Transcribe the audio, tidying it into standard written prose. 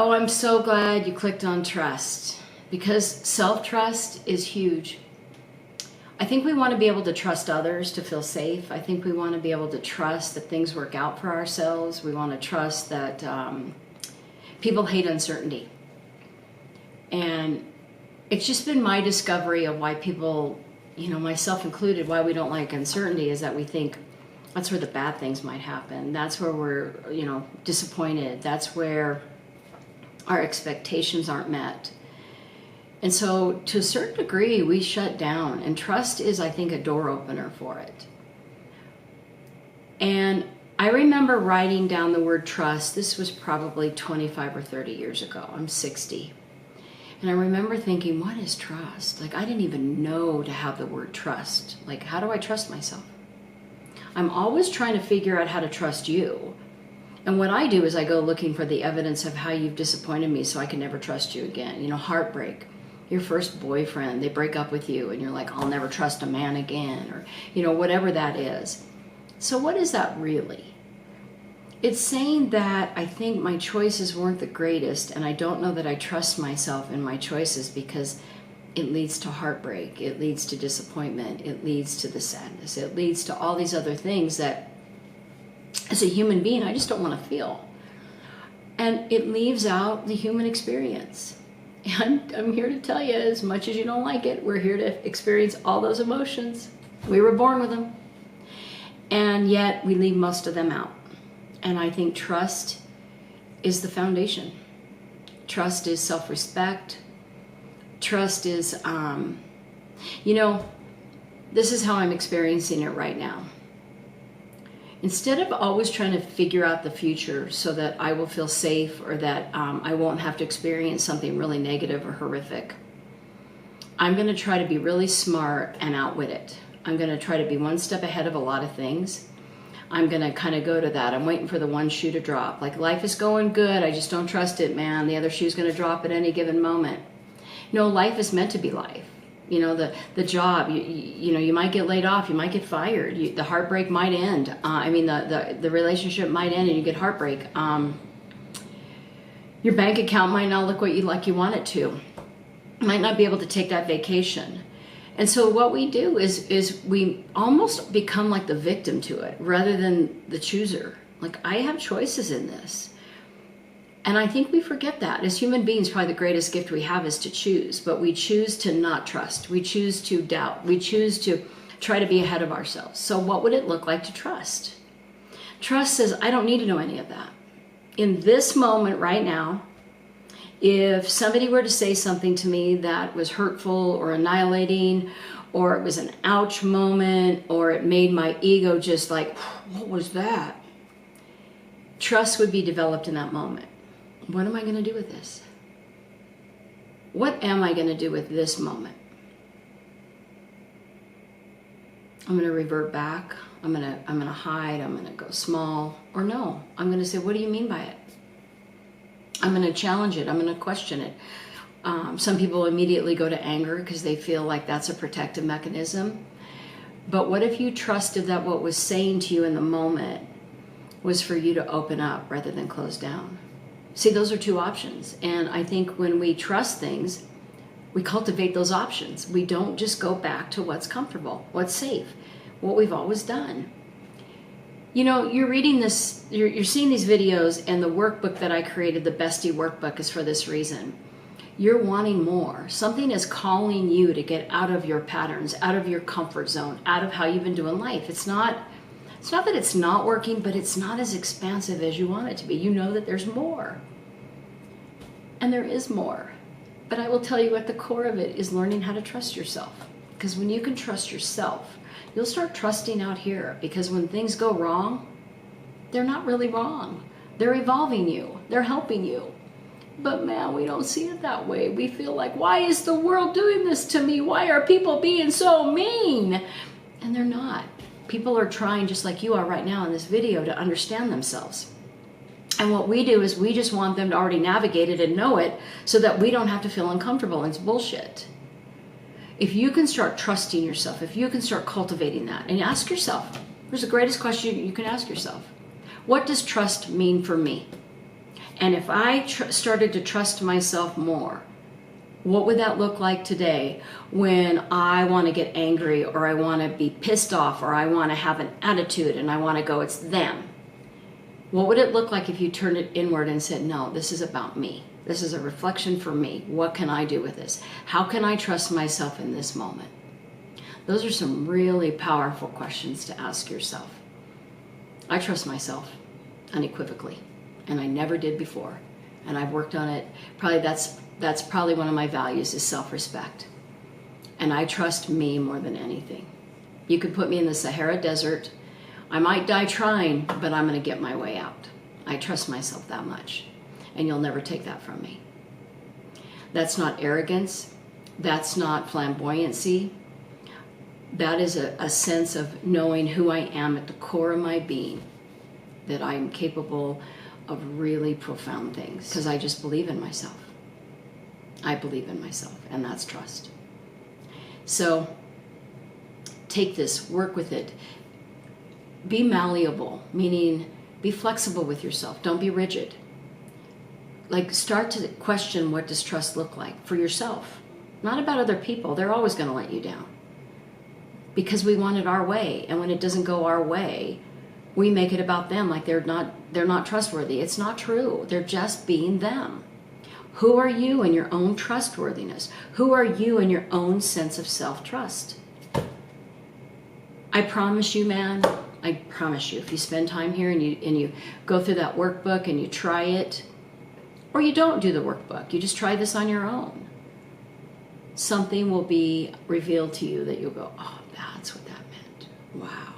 Oh, I'm so glad you clicked on trust, because self-trust is huge. I think we want to be able to trust others to feel safe. I think we want to be able to trust that things work out for ourselves. We want to trust that people hate uncertainty. And it's just been my discovery of why people, myself included, why we don't like uncertainty is that we think that's where the bad things might happen. That's where we're, disappointed. That's where our expectations aren't met. And so to a certain degree, we shut down, and trust is, I think, a door opener for it. And I remember writing down the word trust. This was probably 25 or 30 years ago. I'm 60. And I remember thinking, what is trust? Like, I didn't even know to have the word trust. Like, how do I trust myself? I'm always trying to figure out how to trust you. And what I do is I go looking for the evidence of how you've disappointed me so I can never trust you again. Heartbreak. Your first boyfriend, they break up with you and you're like, I'll never trust a man again, or, whatever that is. So what is that really? It's saying that I think my choices weren't the greatest, and I don't know that I trust myself in my choices because it leads to heartbreak, it leads to disappointment, it leads to the sadness, it leads to all these other things that, as a human being, I just don't want to feel. And it leaves out the human experience. And I'm here to tell you, as much as you don't like it, we're here to experience all those emotions. We were born with them. And yet we leave most of them out. And I think trust is the foundation. Trust is self-respect. Trust is, this is how I'm experiencing it right now. Instead of always trying to figure out the future so that I will feel safe or that I won't have to experience something really negative or horrific, I'm going to try to be really smart and outwit it. I'm going to try to be one step ahead of a lot of things. I'm going to kind of go to that. I'm waiting for the one shoe to drop. Like, life is going good. I just don't trust it, man. The other shoe's going to drop at any given moment. Life is meant to be life. The job, you might get laid off, you might get fired, the heartbreak might end. The relationship might end and you get heartbreak. Your bank account might not look like you want it to. You might not be able to take that vacation. And so what we do is we almost become like the victim to it rather than the chooser. Like, I have choices in this. And I think we forget that. As human beings, probably the greatest gift we have is to choose. But we choose to not trust. We choose to doubt. We choose to try to be ahead of ourselves. So what would it look like to trust? Trust says, I don't need to know any of that. In this moment right now, if somebody were to say something to me that was hurtful or annihilating, or it was an ouch moment, or it made my ego just like, what was that? Trust would be developed in that moment. What am I going to do with this? What am I going to do with this moment? I'm going to revert back. I'm going to hide. I'm going to go small. Or no, I'm going to say, what do you mean by it? I'm going to challenge it. I'm going to question it. Some people immediately go to anger because they feel like that's a protective mechanism. But what if you trusted that what was saying to you in the moment was for you to open up rather than close down? See, those are two options. And I think when we trust things, we cultivate those options. We don't just go back to what's comfortable, what's safe, what we've always done. You're reading this, you're seeing these videos, and the workbook that I created, the Bestie workbook, is for this reason. You're wanting more. Something is calling you to get out of your patterns, out of your comfort zone, out of how you've been doing life. It's not that it's not working, but it's not as expansive as you want it to be. You know that there's more. And there is more. But I will tell you, at the core of it is learning how to trust yourself. Because when you can trust yourself, you'll start trusting out here. Because when things go wrong, they're not really wrong. They're evolving you. They're helping you. But man, we don't see it that way. We feel like, why is the world doing this to me? Why are people being so mean? And they're not. People are trying, just like you are right now in this video, to understand themselves. And what we do is we just want them to already navigate it and know it so that we don't have to feel uncomfortable. And it's bullshit. If you can start trusting yourself, if you can start cultivating that, and ask yourself, here's the greatest question you can ask yourself. What does trust mean for me? And if I started to trust myself more, what would that look like today when I want to get angry, or I want to be pissed off, or I want to have an attitude and I want to go, it's them? What would it look like if you turned it inward and said, no, this is about me. This is a reflection for me. What can I do with this? How can I trust myself in this moment? Those are some really powerful questions to ask yourself. I trust myself unequivocally, and I never did before. And I've worked on it. Probably that's probably one of my values, is self-respect. And I trust me more than anything. You could put me in the Sahara Desert. I might die trying, but I'm going to get my way out. I trust myself that much. And you'll never take that from me. That's not arrogance. That's not flamboyancy. That is a sense of knowing who I am at the core of my being, that I'm capable of really profound things, because I just believe in myself. I believe in myself, and that's trust. So take this, work with it. Be malleable, meaning be flexible with yourself. Don't be rigid. Like, start to question, what does trust look like for yourself? Not about other people. They're always going to let you down, because we want it our way. And when it doesn't go our way, we make it about them, like they're not trustworthy. It's not true. They're just being them. Who are you in your own trustworthiness? Who are you in your own sense of self-trust? I promise you, man, I promise you, if you spend time here and you go through that workbook and you try it, or you don't do the workbook, you just try this on your own, something will be revealed to you that you'll go, oh, that's what that meant. Wow.